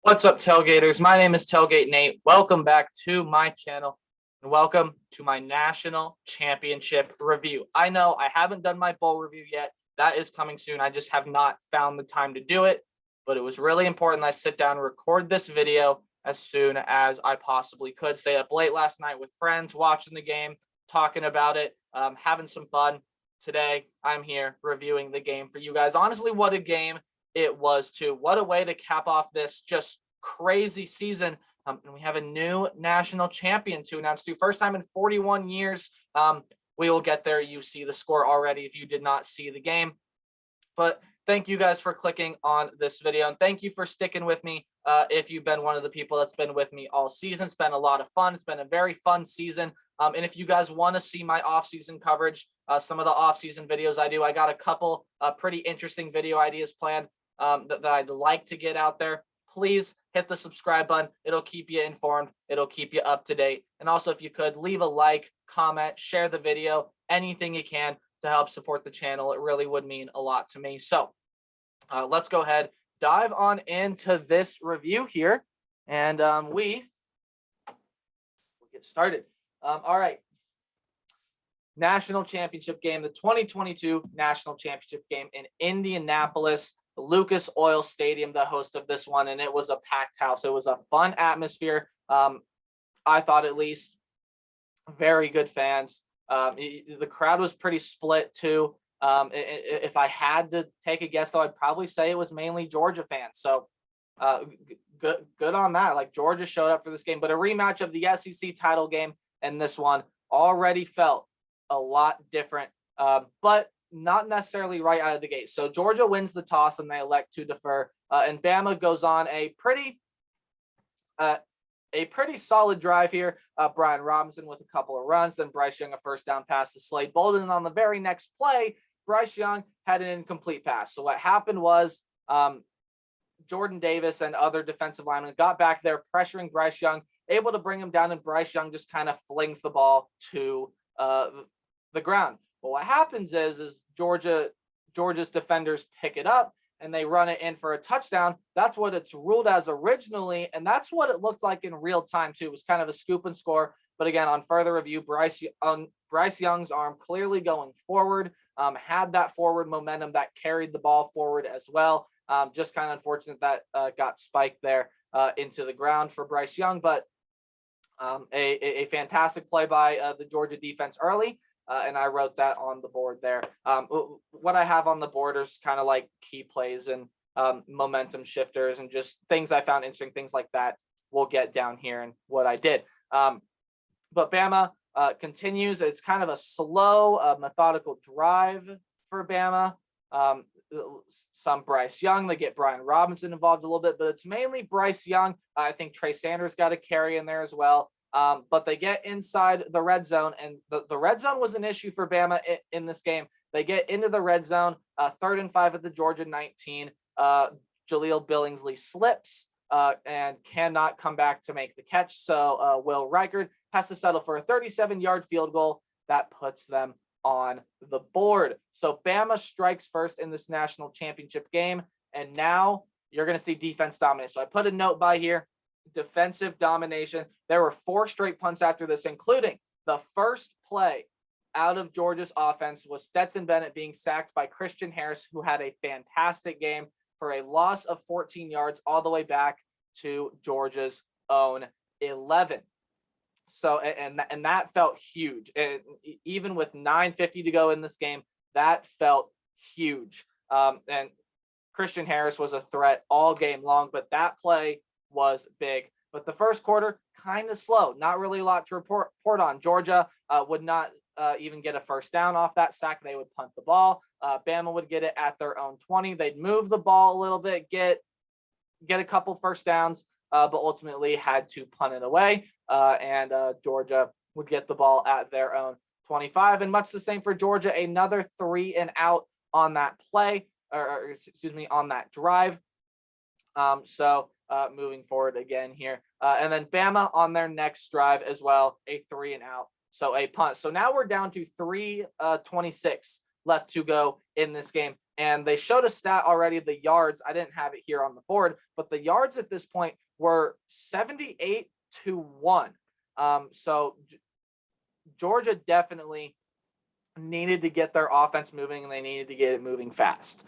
What's up, Tailgaters? My name is Tailgate Nate. Welcome back to my channel and welcome to my national championship review. I know I haven't done my bowl review yet. That is coming soon. I just have not found the time to do it, but it was really important that I sit down and record this video as soon as I possibly could. Stay up late last night with friends, watching the game, talking about it, having some fun. Today, I'm here reviewing the game for you guys. Honestly, what a game it was too. What a way to cap off this just crazy season. And we have a new national champion to announce too. First time in 41 years. We will get there. You see the score already if you did not see the game. But thank you guys for clicking on this video. And thank you for sticking with me if you've been one of the people that's been with me all season. It's been a lot of fun. It's been a very fun season. And if you guys want to see my off-season coverage, some of the off-season videos I do, I got a couple pretty interesting video ideas planned that I'd like to get out there. Please hit the subscribe button. It'll keep you informed. It'll keep you up to date. And also, if you could, leave a like, comment, share the video, anything you can to help support the channel. It really would mean a lot to me. So let's go ahead, dive on into this review here, and we'll get started. All right. National championship game, the 2022 national championship game in Indianapolis. Lucas Oil Stadium, the host of this one, and it was a packed house. It was a fun atmosphere. I thought, at least, very good fans. The crowd was pretty split too. If I had to take a guess, though, I'd probably say it was mainly Georgia fans. So good on that. Like, Georgia showed up for this game, but a rematch of the SEC title game and this one already felt a lot different. But not necessarily right out of the gate. So Georgia wins the toss and they elect to defer. And Bama goes on a pretty solid drive here. Brian Robinson with a couple of runs, then Bryce Young a first down pass to Slade Bolden. And on the very next play, Bryce Young had an incomplete pass. So what happened was Jordan Davis and other defensive linemen got back there pressuring Bryce Young, able to bring him down, and Bryce Young just kind of flings the ball to the ground. Well, what happens is Georgia's defenders pick it up and they run it in for a touchdown. That's what it's ruled as originally, and that's what it looked like in real time too. It was kind of a scoop and score, but again, on further review, Bryce Young's arm clearly going forward, had that forward momentum that carried the ball forward as well. Just kind of unfortunate that got spiked there into the ground for Bryce Young, but a fantastic play by the Georgia defense early. And I wrote that on the board there. What I have on the board is kind of like key plays and momentum shifters and just things I found interesting, things like that. We'll get down here and what I did. But Bama continues. It's kind of a slow, methodical drive for Bama. Some Bryce Young. They get Brian Robinson involved a little bit, but it's mainly Bryce Young. I think Trey Sanders got a carry in there as well. But they get inside the red zone, and the red zone was an issue for Bama in this game. They get into the red zone, 3rd and 5 at the Georgia 19. Jaleel Billingsley slips and cannot come back to make the catch. So Will Reichard has to settle for a 37-yard field goal that puts them on the board. So Bama strikes first in this national championship game, and now you're going to see defense dominate. So I put a note by here. Defensive domination. There were 4 straight punts after this, including the first play out of Georgia's offense was Stetson Bennett being sacked by Christian Harris, who had a fantastic game for a loss of 14 yards all the way back to Georgia's own 11. So, and that felt huge. And even with 9:50 to go in this game, that felt huge. And Christian Harris was a threat all game long, but that play was big. But the first quarter, kind of slow. Not really a lot to report on. Georgia would not even get a first down off that sack. They would punt the ball. Bama would get it at their own 20. They'd move the ball a little bit, get a couple first downs, but ultimately had to punt it away. And Georgia would get the ball at their own 25. And much the same for Georgia, another 3 and out on that play, or excuse me, on that drive. Moving forward again here. And then Bama on their next drive as well, a 3 and out. So a punt. So now we're down to 3:26 left to go in this game. And they showed a stat already, the yards. I didn't have it here on the board, but the yards at this point were 78-1. So Georgia definitely needed to get their offense moving, and they needed to get it moving fast.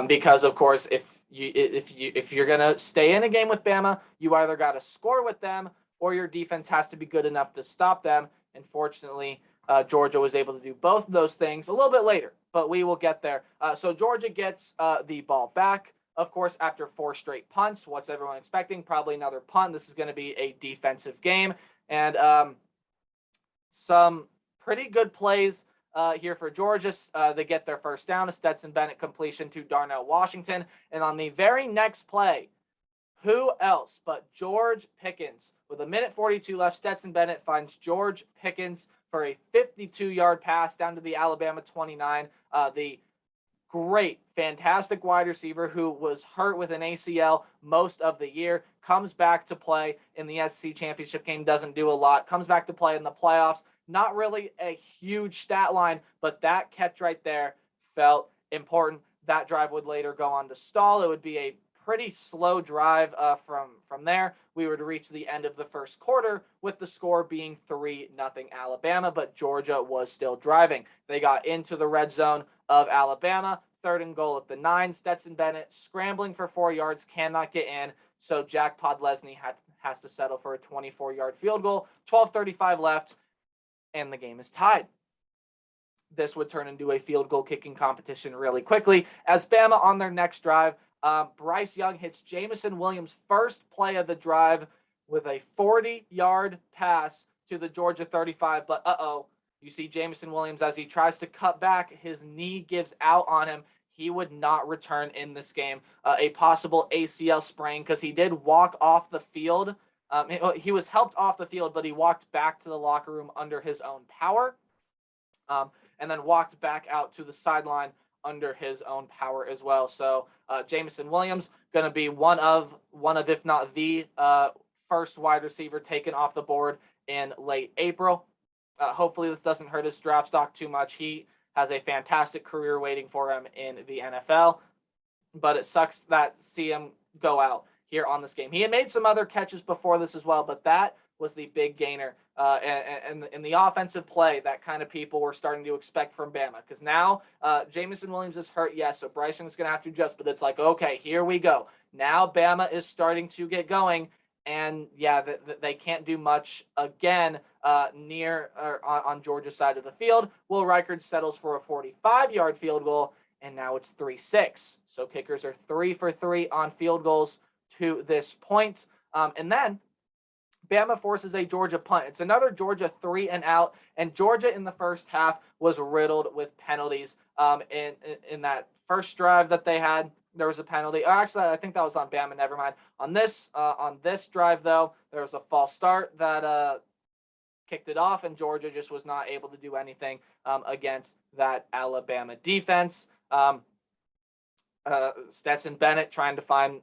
Because of course, if you're gonna stay in a game with Bama, you either got to score with them or your defense has to be good enough to stop them. And fortunately, Georgia was able to do both of those things a little bit later, but we will get there. So Georgia gets the ball back. Of course, after 4 straight punts, what's everyone expecting? Probably another punt. This is going to be a defensive game. And some pretty good plays here for Georgia. They get their first down, a Stetson Bennett completion to Darnell Washington. And on the very next play, who else but George Pickens? With 1:42 left, Stetson Bennett finds George Pickens for a 52-yard pass down to the Alabama 29. The great, fantastic wide receiver who was hurt with an ACL most of the year, comes back to play in the SEC championship game, doesn't do a lot, comes back to play in the playoffs. Not really a huge stat line, but that catch right there felt important. That drive would later go on to stall. It would be a pretty slow drive from there. We would reach the end of the first quarter with the score being 3-0 Alabama, but Georgia was still driving. They got into the red zone of Alabama, 3rd and goal at the 9. Stetson Bennett scrambling for 4 yards, cannot get in, so Jack Podlesny has to settle for a 24-yard field goal. 12:35 left, and the game is tied. This would turn into a field goal kicking competition really quickly as Bama on their next drive, Bryce Young hits Jameson Williams' first play of the drive with a 40-yard pass to the Georgia 35. But you see Jameson Williams as he tries to cut back, his knee gives out on him. He would not return in this game. A possible ACL sprain because he did walk off the field. He was helped off the field, but he walked back to the locker room under his own power, and then walked back out to the sideline under his own power as well. So Jameson Williams going to be one of if not the first wide receiver taken off the board in late April. Hopefully this doesn't hurt his draft stock too much. He has a fantastic career waiting for him in the NFL, but it sucks that see him go out here on this game. He had made some other catches before this as well, but that was the big gainer and in the offensive play that kind of people were starting to expect from Bama. Because now Jameson Williams is hurt, yes, so Bryce Young's going to have to adjust, but it's like, okay, here we go. Now Bama is starting to get going, and yeah, they can't do much again near or on Georgia's side of the field. Will Reichard settles for a 45-yard field goal, and now it's 3-6. So kickers are 3 for 3 on field goals to this point. And then Bama forces a Georgia punt. It's another Georgia 3 and out, and Georgia in the first half was riddled with penalties. In that first drive that they had, there was a penalty. Actually, I think that was on Bama. Never mind. On this drive, though, there was a false start that kicked it off, and Georgia just was not able to do anything against that Alabama defense. Stetson Bennett trying to find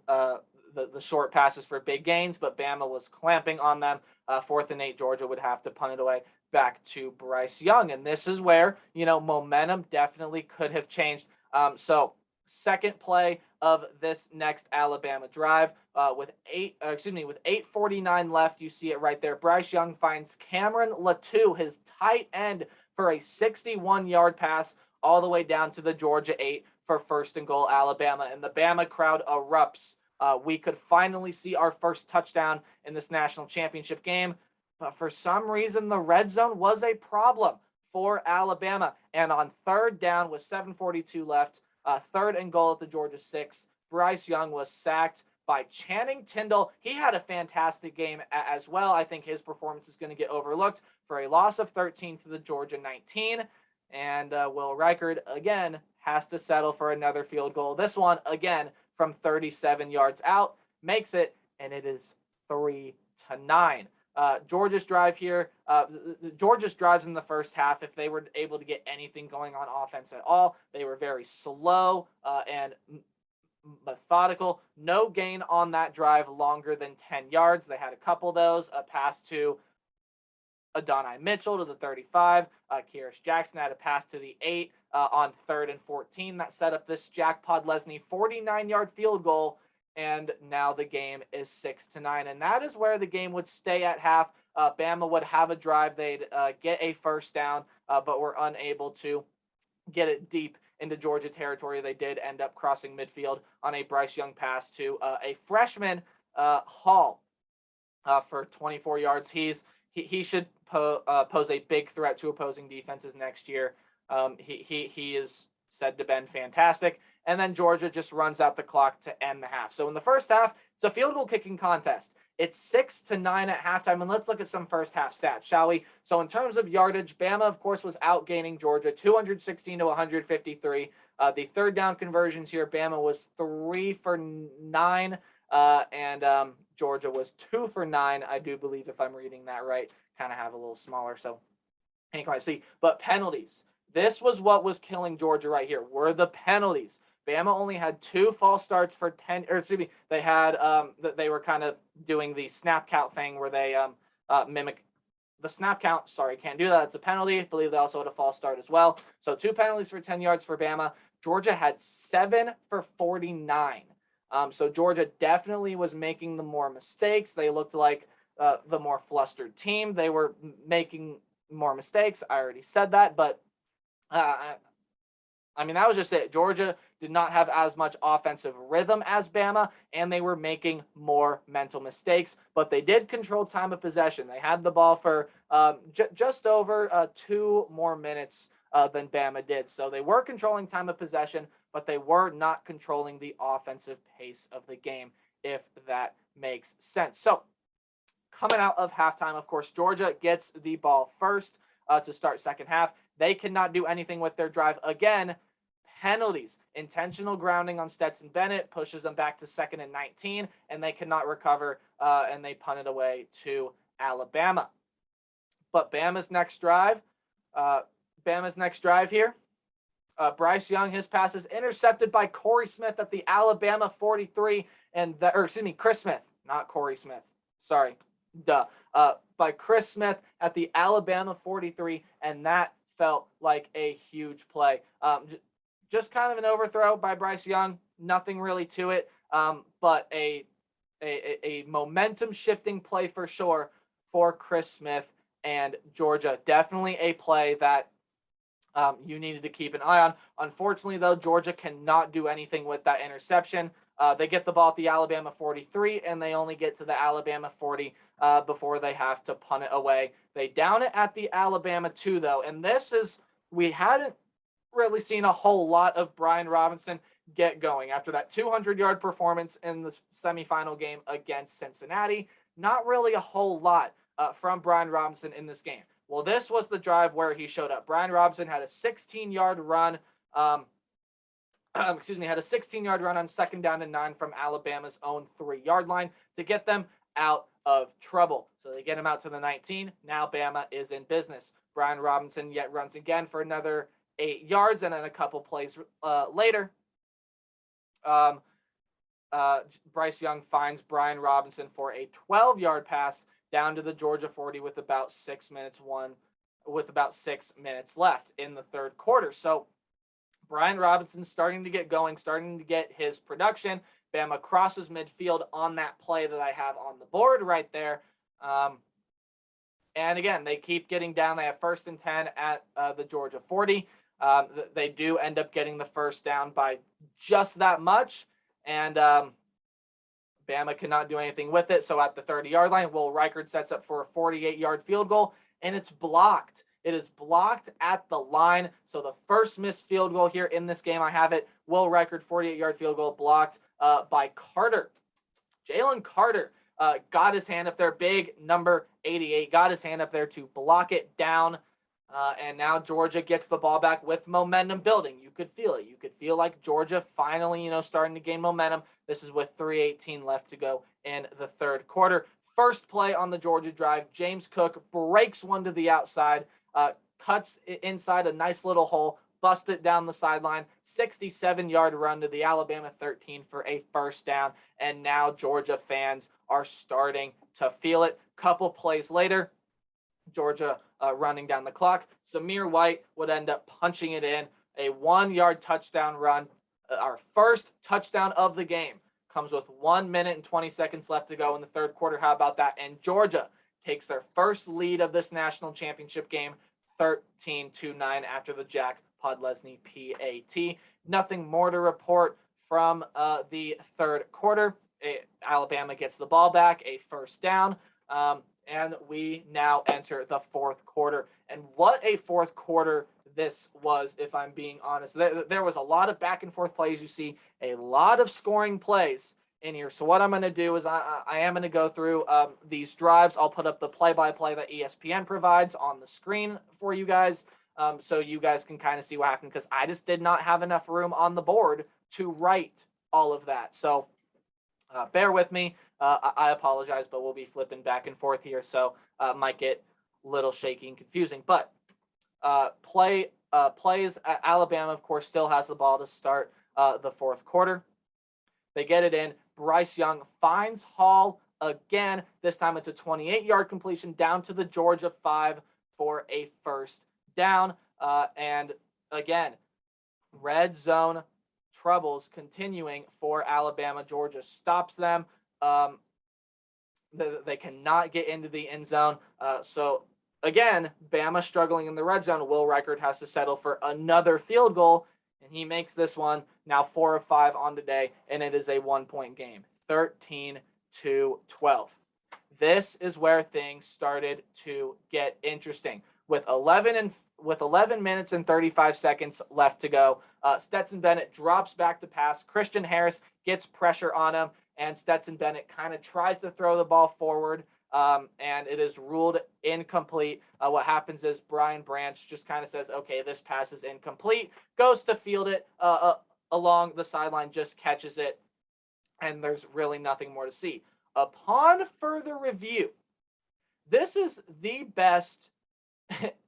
the short passes for big gains, but Bama was clamping on them. 4th and 8, Georgia would have to punt it away back to Bryce Young. And this is where, momentum definitely could have changed. So second play of this next Alabama drive with 8:49 left. You see it right there. Bryce Young finds Cameron Latu, his tight end, for a 61-yard pass all the way down to the Georgia 8 for 1st and goal Alabama. And the Bama crowd erupts. We could finally see our first touchdown in this national championship game, but for some reason the red zone was a problem for Alabama. And on 3rd down with 7:42 left, 3rd and goal at the Georgia 6, Bryce Young was sacked by Channing Tindall. He had a fantastic game as well. I think his performance is going to get overlooked for a loss of 13 to the Georgia 19. And Will Reichard, again, has to settle for another field goal. This one, again, from 37 yards out, makes it, and it is 3-9. Georgia's drive here, Georgia's drives in the first half, if they were able to get anything going on offense at all, they were very slow and methodical. No gain on that drive longer than 10 yards. They had a couple of those, a pass to Adonai Mitchell to the 35. Kyrus Jackson had a pass to the 8 on 3rd and 14. That set up this Jack Podlesny 49-yard field goal, and now the game is 6-9. And that is where the game would stay at half. Bama would have a drive. They'd get a first down, but were unable to get it deep into Georgia territory. They did end up crossing midfield on a Bryce Young pass to a freshman, Hall, for 24 yards. He should pose a big threat to opposing defenses next year. He is said to been fantastic. And then Georgia just runs out the clock to end the half. So in the first half, it's a field goal kicking contest. It's 6-9 at halftime. And let's look at some first half stats, shall we? So in terms of yardage, Bama, of course, was outgaining Georgia 216 to 153. The third down conversions here, Bama was 3 for 9, and Georgia was 2 for 9, I do believe, if I'm reading that right. Kind of have a little smaller, so can't quite see. But penalties. This was what was killing Georgia right here, were the penalties. Bama only had 2 false starts for 10, or excuse me, they had, they were kind of doing the snap count thing where they mimic the snap count. Sorry, can't do that. It's a penalty. I believe they also had a false start as well. So 2 penalties for 10 yards for Bama. Georgia had 7 for 49. So Georgia definitely was making the more mistakes. They looked like the more flustered team. They were making more mistakes. I already said that, but I mean, that was just it. Georgia did not have as much offensive rhythm as Bama, and they were making more mental mistakes, but they did control time of possession. They had the ball for just over 2 more minutes than Bama did. So they were controlling time of possession, but they were not controlling the offensive pace of the game, if that makes sense. So coming out of halftime, of course, Georgia gets the ball first to start second half. They cannot do anything with their drive. Again, penalties. Intentional grounding on Stetson Bennett pushes them back to 2nd and 19, and they cannot recover, and they punt it away to Alabama. But Bama's next drive here, Bryce Young, his pass is intercepted by Corey Smith at the Alabama 43, Chris Smith, not Corey Smith. Sorry, by Chris Smith at the Alabama 43, and that felt like a huge play. Just kind of an overthrow by Bryce Young, nothing really to it, but a momentum shifting play for sure for Chris Smith and Georgia. Definitely a play that you needed to keep an eye on. Unfortunately, though, Georgia cannot do anything with that interception. They get the ball at the Alabama 43, and they only get to the Alabama 40 before they have to punt it away. They down it at the Alabama 2, though, and we hadn't really seen a whole lot of Brian Robinson get going after that 200-yard performance in the semifinal game against Cincinnati. Not really a whole lot from Brian Robinson in this game. Well, this was the drive where he showed up. Brian Robinson had a 16-yard run. Had a 16-yard run on 2nd down and 9 from Alabama's own 3-yard line to get them out of trouble. So they get him out to the 19. Now Bama is in business. Brian Robinson yet runs again for another 8 yards, and then a couple plays later, Bryce Young finds Brian Robinson for a 12-yard pass down to the Georgia 40 with about 6 minutes left in the third quarter. So Brian Robinson starting to get going, starting to get his production. Bama crosses midfield on that play that I have on the board right there. And again, they keep getting down. They have 1st and 10 at the Georgia 40. They do end up getting the first down by just that much. And Bama cannot do anything with it. So at the 30-yard line, Will Reichard sets up for a 48-yard field goal, and it's blocked. It is blocked at the line. So the first missed field goal here in this game, I have it. Will Reichard, 48-yard field goal, blocked by Carter. Jalen Carter got his hand up there, big number 88, got his hand up there to block it down. And now Georgia gets the ball back with momentum building. You could feel it. You could feel like Georgia finally, starting to gain momentum. This is with 3:18 left to go in the third quarter. First play on the Georgia drive, James Cook breaks one to the outside, cuts it inside a nice little hole, bust it down the sideline, 67-yard run to the Alabama 13 for a first down. And now Georgia fans are starting to feel it. Couple plays later, Georgia running down the clock, Samir White would end up punching it in. a 1-yard touchdown run. Our first touchdown of the game comes with 1 minute and 20 seconds left to go in the third quarter. How about that? And Georgia takes their first lead of this national championship game, 13-9 after the Jack Podlesny PAT. Nothing more to report from the third quarter. Alabama gets the ball back, a first down, and we now enter the fourth quarter. And what a fourth quarter this was, if I'm being honest. There was a lot of back and forth plays. You see a lot of scoring plays in here. So what I'm going to do is I am going to go through these drives. I'll put up the play-by-play that ESPN provides on the screen for you guys, so you guys can kind of see what happened, because I just did not have enough room on the board to write all of that. So bear with me. I apologize, but we'll be flipping back and forth here, so might get a little shaky and confusing. But plays, Alabama, of course, still has the ball to start the fourth quarter. They get it in. Bryce Young finds Hall again. This time it's a 28-yard completion down to the Georgia 5 for a first down. And again, red zone troubles continuing for Alabama. Georgia stops them. They cannot get into the end zone. So again, Bama struggling in the red zone. Will Reichard has to settle for another field goal, and he makes this one now 4 of 5 on today, and it is a 1-point game, 13-12. This is where things started to get interesting. With 11 minutes and 35 seconds left to go, Stetson Bennett drops back to pass. Christian Harris gets pressure on him, and Stetson Bennett kind of tries to throw the ball forward, and it is ruled incomplete. What happens is Brian Branch just kind of says, okay, this pass is incomplete, goes to field it along the sideline, just catches it, and there's really nothing more to see. Upon further review, this is the best,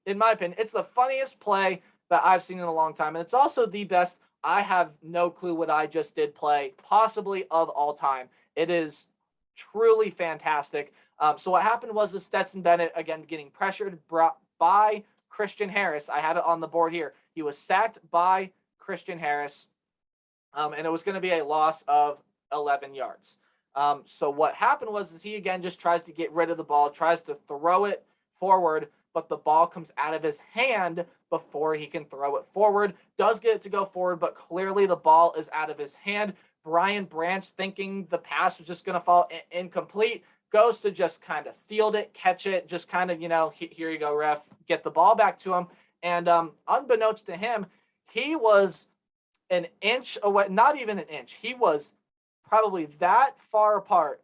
in my opinion, it's the funniest play that I've seen in a long time, and it's also the best I have no clue what I just did play, possibly of all time. It is truly fantastic. So what happened was the Stetson Bennett, again, getting pressured by Christian Harris. I have it on the board here. He was sacked by Christian Harris, and it was going to be a loss of 11 yards. So what happened was he, again, just tries to get rid of the ball, tries to throw it forward, but the ball comes out of his hand before he can throw it forward. Does get it to go forward, but clearly the ball is out of his hand. Brian Branch, thinking the pass was just going to fall incomplete, goes to just kind of field it, catch it, just kind of, here you go, ref, get the ball back to him. And unbeknownst to him, he was an inch away, not even an inch. He was probably that far apart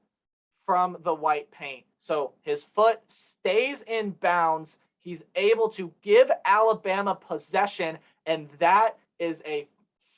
from the white paint. So his foot stays in bounds. He's able to give Alabama possession, and that is a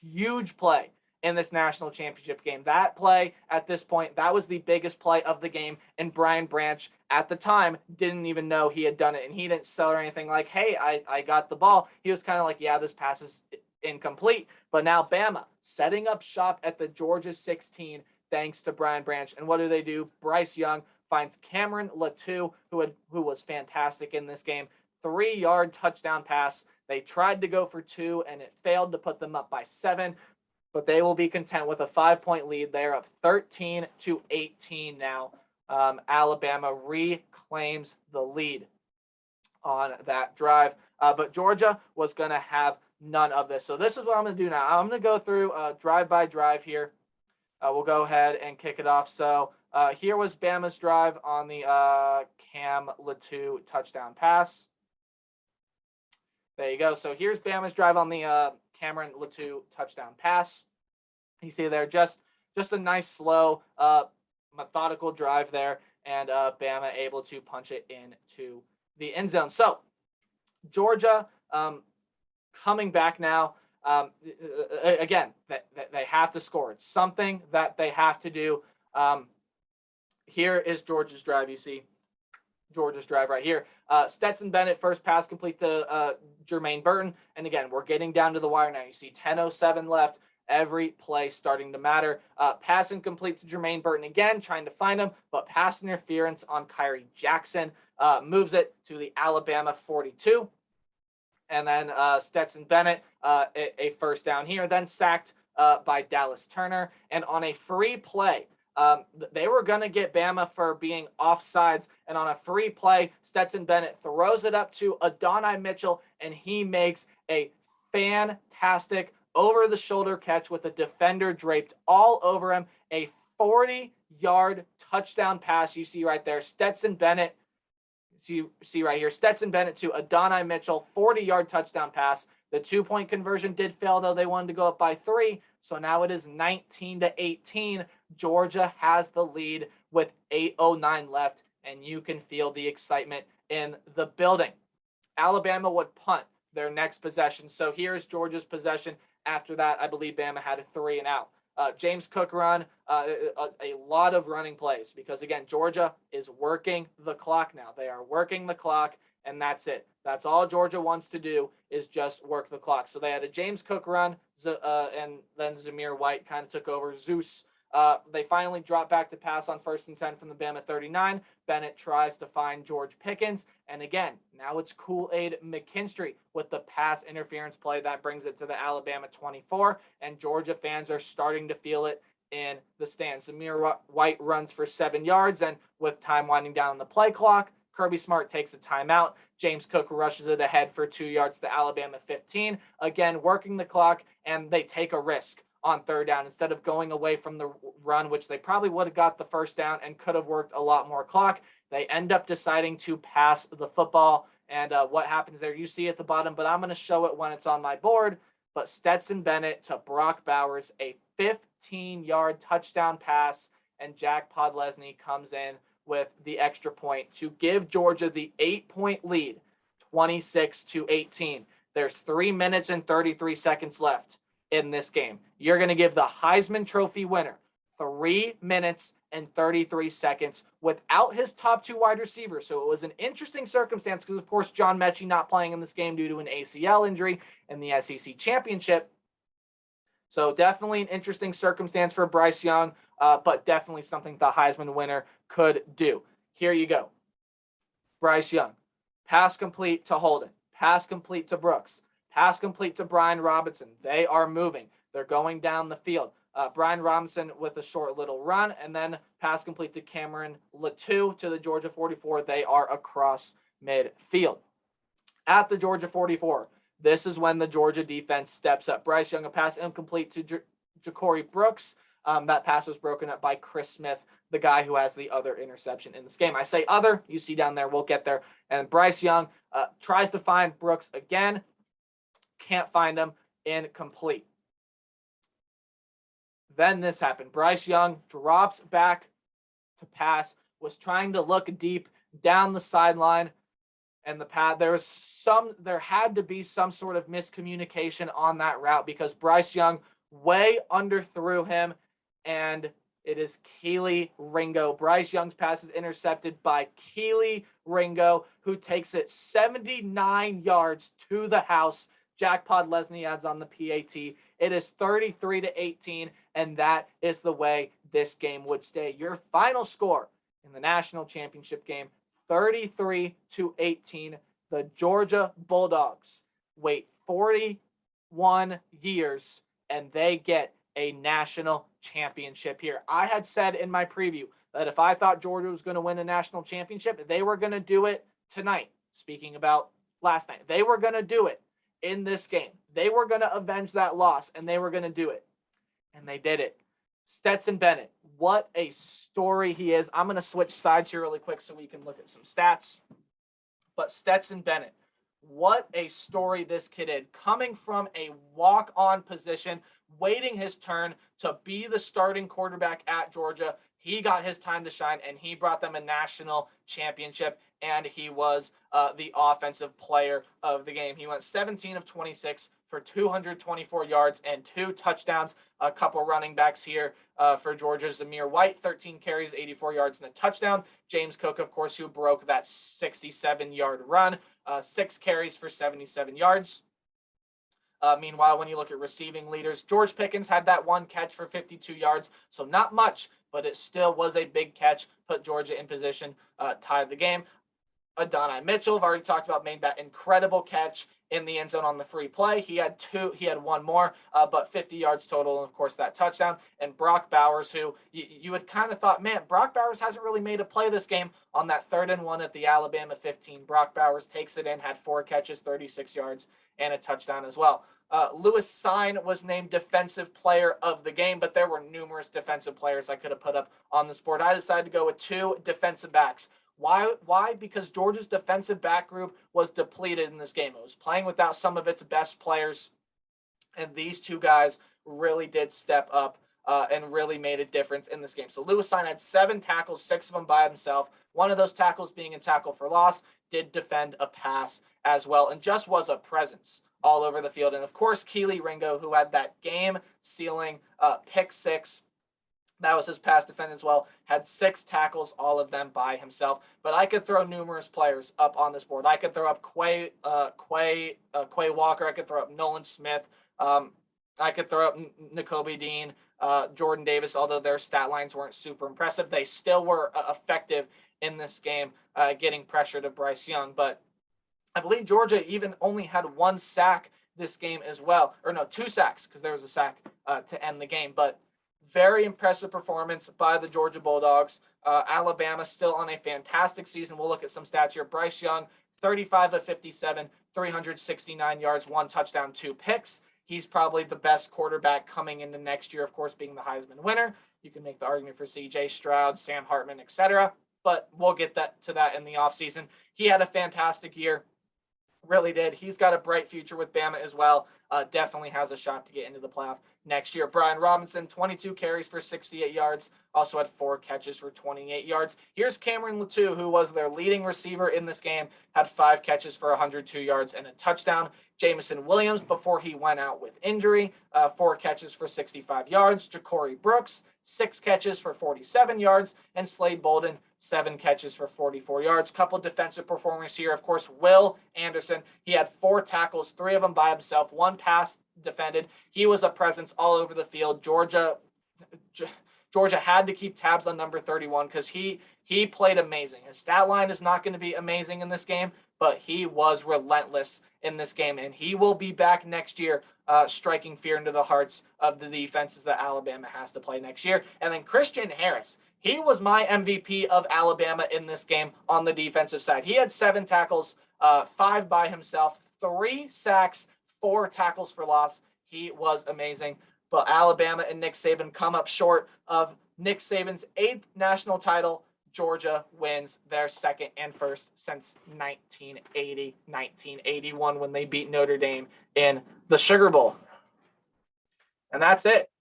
huge play in this national championship game. That play at this point, that was the biggest play of the game, and Brian Branch at the time didn't even know he had done it, and he didn't sell or anything like, hey, I got the ball. He was kind of like, yeah, this pass is incomplete. But now Bama setting up shop at the Georgia 16 thanks to Brian Branch. And what do? Bryce Young finds Cameron Latou, who was fantastic in this game. 3-yard touchdown pass. They tried to go for 2, and it failed to put them up by 7. But they will be content with a 5-point lead. They're up 13-18 now. Alabama reclaims the lead on that drive. But Georgia was going to have none of this. So this is what I'm going to do now. I'm going to go through drive by drive here. We'll go ahead and kick it off. So here was Bama's drive on the Cam Latou touchdown pass. There you go. So here's Bama's drive on the Cameron Latou touchdown pass. You see there, just a nice, slow, methodical drive there, and Bama able to punch it into the end zone. So Georgia coming back now. Again, they have to score. It's something that they have to do. Here is Georgia's drive. You see Georgia's drive right here. Stetson Bennett, first pass complete to Jermaine Burton. And again, we're getting down to the wire now. You see 10:07 left. Every play starting to matter. Pass incomplete to Jermaine Burton again, trying to find him, but pass interference on Kyrie Jackson moves it to the Alabama 42. And then Stetson Bennett, a first down here, then sacked by Dallas Turner. And on a free play, they were going to get Bama for being offsides. And on a free play, Stetson Bennett throws it up to Adonai Mitchell, and he makes a fantastic over-the-shoulder catch with a defender draped all over him. A 40-yard touchdown pass you see right there. Stetson Bennett, you see right here, Stetson Bennett to Adonai Mitchell, 40-yard touchdown pass. The 2-point conversion did fail, though. They wanted to go up by 3, so now it is 19-18. Georgia has the lead with 8:09 left, and you can feel the excitement in the building. Alabama would punt their next possession. So here's Georgia's possession. After that, I believe Bama had a 3-and-out. James Cook run, a lot of running plays because, again, Georgia is working the clock now. They are working the clock, and that's it. That's all Georgia wants to do is just work the clock. So they had a James Cook run, and then Zamir White kind of took over. Zeus. They finally drop back to pass on 1st and 10 from the Bama 39. Bennett tries to find George Pickens. And again, now it's Kool-Aid McKinstry with the pass interference play. That brings it to the Alabama 24. And Georgia fans are starting to feel it in the stands. Zamir White runs for 7 yards. And with time winding down the play clock, Kirby Smart takes a timeout. James Cook rushes it ahead for 2 yards to Alabama 15. Again, working the clock, and they take a risk on 3rd down instead of going away from the run, which they probably would have got the 1st down and could have worked a lot more clock. They end up deciding to pass the football. And what happens there, you see at the bottom, but I'm going to show it when it's on my board. But Stetson Bennett to Brock Bowers, a 15-yard touchdown pass, and Jack Podlesny comes in with the extra point to give Georgia the 8-point lead, 26-18. There's 3 minutes and 33 seconds left in this game. You're going to give the Heisman Trophy winner 3 minutes and 33 seconds without his top 2 wide receivers. So it was an interesting circumstance because, of course, John Mechie not playing in this game due to an ACL injury in the SEC championship. So definitely an interesting circumstance for Bryce Young, but definitely something the Heisman winner could do. Here you go. Bryce Young, pass complete to Holden, pass complete to Brooks, pass complete to Brian Robinson. They are moving. They're going down the field. Brian Robinson with a short little run, and then pass complete to Cameron Latou to the Georgia 44. They are across midfield. At the Georgia 44, this is when the Georgia defense steps up. Bryce Young, a pass incomplete to Ja'Cory Brooks. That pass was broken up by Chris Smith, the guy who has the other interception in this game. I say other, you see down there, we'll get there. And Bryce Young tries to find Brooks again. Can't find him, incomplete. Then this happened. Bryce Young drops back to pass, was trying to look deep down the sideline, and there had to be some sort of miscommunication on that route because Bryce Young way underthrew him, and it is Keely Ringo. Bryce Young's pass is intercepted by Keely Ringo, who takes it 79 yards to the house. Jack Podlesny adds on the PAT. It is 33-18, and that is the way this game would stay. Your final score in the national championship game, 33-18. The Georgia Bulldogs wait 41 years, and they get a national championship here. I had said in my preview that if I thought Georgia was going to win a national championship, they were going to do it tonight. Speaking about last night, they were going to do it in this game. They were going to avenge that loss, and they were going to do it. And they did it. Stetson Bennett, what a story he is. I'm going to switch sides here really quick so we can look at some stats. But Stetson Bennett, what a story this kid had. Coming from a walk-on position, waiting his turn to be the starting quarterback at Georgia. He got his time to shine, and he brought them a national championship, and he was the offensive player of the game. He went 17 of 26 for 224 yards and 2 touchdowns. A couple running backs here for Georgia. Zamir White, 13 carries, 84 yards, and a touchdown. James Cook, of course, who broke that 67-yard run, 6 carries for 77 yards. Meanwhile, when you look at receiving leaders, George Pickens had that 1 catch for 52 yards, so not much, but it still was a big catch, put Georgia in position, tied the game. Adonai Mitchell, I've already talked about, made that incredible catch in the end zone on the free play. He had one more, but 50 yards total, and of course that touchdown. And Brock Bowers, who you had kind of thought, man, Brock Bowers hasn't really made a play this game. On that 3rd and 1 at the Alabama 15, Brock Bowers takes it in, had 4 catches, 36 yards, and a touchdown as well. Lewis Sine was named Defensive Player of the Game, but there were numerous defensive players I could have put up on this board. I decided to go with 2 defensive backs. Why? Because Georgia's defensive back group was depleted in this game. It was playing without some of its best players, and these 2 guys really did step up and really made a difference in this game. So Lewis Sine had 7 tackles, 6 of them by himself. One of those tackles being a tackle for loss, did defend a pass as well, and just was a presence all over the field. And of course, Keely Ringo, who had that game-sealing pick 6. That was his pass defense as well. Had 6 tackles, all of them by himself. But I could throw numerous players up on this board. I could throw up Quay Walker. I could throw up Nolan Smith. I could throw up N'Kobe Dean, Jordan Davis. Although their stat lines weren't super impressive, they still were effective in this game, getting pressure to Bryce Young. But I believe Georgia even only had 1 sack this game as well. Or no, 2 sacks, because there was a sack to end the game. But very impressive performance by the Georgia Bulldogs. Alabama still on a fantastic season. We'll look at some stats here. Bryce Young, 35 of 57, 369 yards, 1 touchdown, 2 picks. He's probably the best quarterback coming into next year, of course, being the Heisman winner. You can make the argument for C.J. Stroud, Sam Hartman, etc., but we'll get to that in the offseason. He had a fantastic year. Really did. He's got a bright future with Bama as well. Definitely has a shot to get into the playoff next year. Brian Robinson, 22 carries for 68 yards. Also had 4 catches for 28 yards. Here's Cameron Latou, who was their leading receiver in this game, had 5 catches for 102 yards and a touchdown. Jamison Williams, before he went out with injury, 4 catches for 65 yards. Ja'Cory Brooks, 6 catches for 47 yards. And Slade Bolden, 7 catches for 44 yards. Couple defensive performers here. Of course, Will Anderson, he had 4 tackles, 3 of them by himself, 1 pass defended. He was a presence all over the field. Georgia had to keep tabs on number 31 because he played amazing. His stat line is not going to be amazing in this game, but he was relentless in this game, and he will be back next year, striking fear into the hearts of the defenses that Alabama has to play next year. And then Christian Harris, he was my MVP of Alabama in this game on the defensive side. He had 7 tackles, 5 by himself, 3 sacks, 4 tackles for loss. He was amazing. But Alabama and Nick Saban come up short of Nick Saban's 8th national title. Georgia wins their 2nd and 1st since 1980, 1981, when they beat Notre Dame in the Sugar Bowl. And that's it.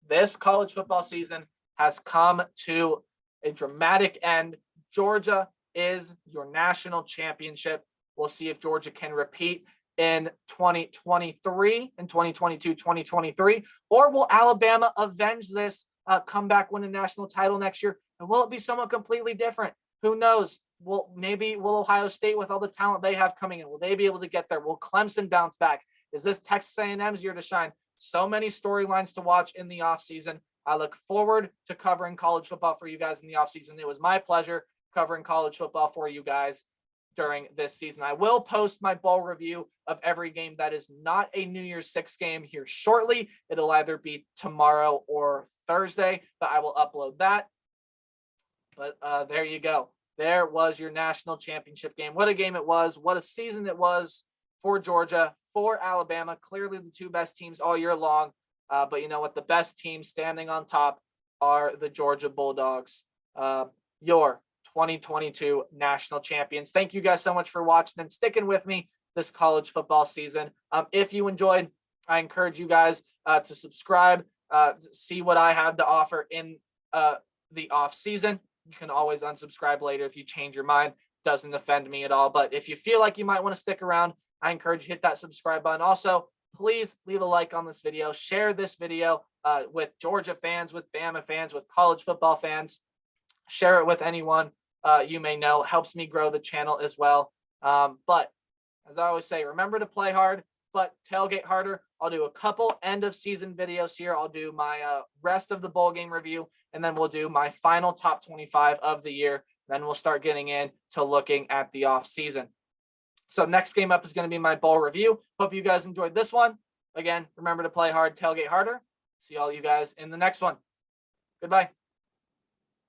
This college football season has come to a dramatic end. Georgia is your national championship. We'll see if Georgia can repeat in 2023, in 2022, 2023, or will Alabama avenge this, come back, win a national title next year? And will it be someone completely different? Who knows? Will Ohio State, with all the talent they have coming in, will they be able to get there? Will Clemson bounce back? Is this Texas A&M's year to shine? So many storylines to watch in the offseason. I look forward to covering college football for you guys in the offseason. It was my pleasure covering college football for you guys during this season. I will post my bowl review of every game that is not a New Year's Six game here shortly. It'll either be tomorrow or Thursday, but I will upload that. But there you go. There was your national championship game. What a game it was. What a season it was for Georgia, for Alabama. Clearly the 2 best teams all year long. But you know what? The best teams standing on top are the Georgia Bulldogs, your 2022 national champions. Thank you guys so much for watching and sticking with me this college football season. If you enjoyed, I encourage you guys to subscribe, see what I have to offer in the off season. You can always unsubscribe later if you change your mind. Doesn't offend me at all. But if you feel like you might want to stick around, I encourage you to hit that subscribe button. Also, please leave a like on this video. Share this video with Georgia fans, with Bama fans, with college football fans. Share it with anyone you may know. Helps me grow the channel as well. But as I always say, remember to play hard, but tailgate harder. I'll do a couple end of season videos here. I'll do my rest of the bowl game review, and then we'll do my final top 25 of the year Then we'll start getting into looking at the off season. So next game up is going to be my bowl review. Hope you guys enjoyed this one. Again, remember to play hard, tailgate harder. See all you guys in the next one. Goodbye.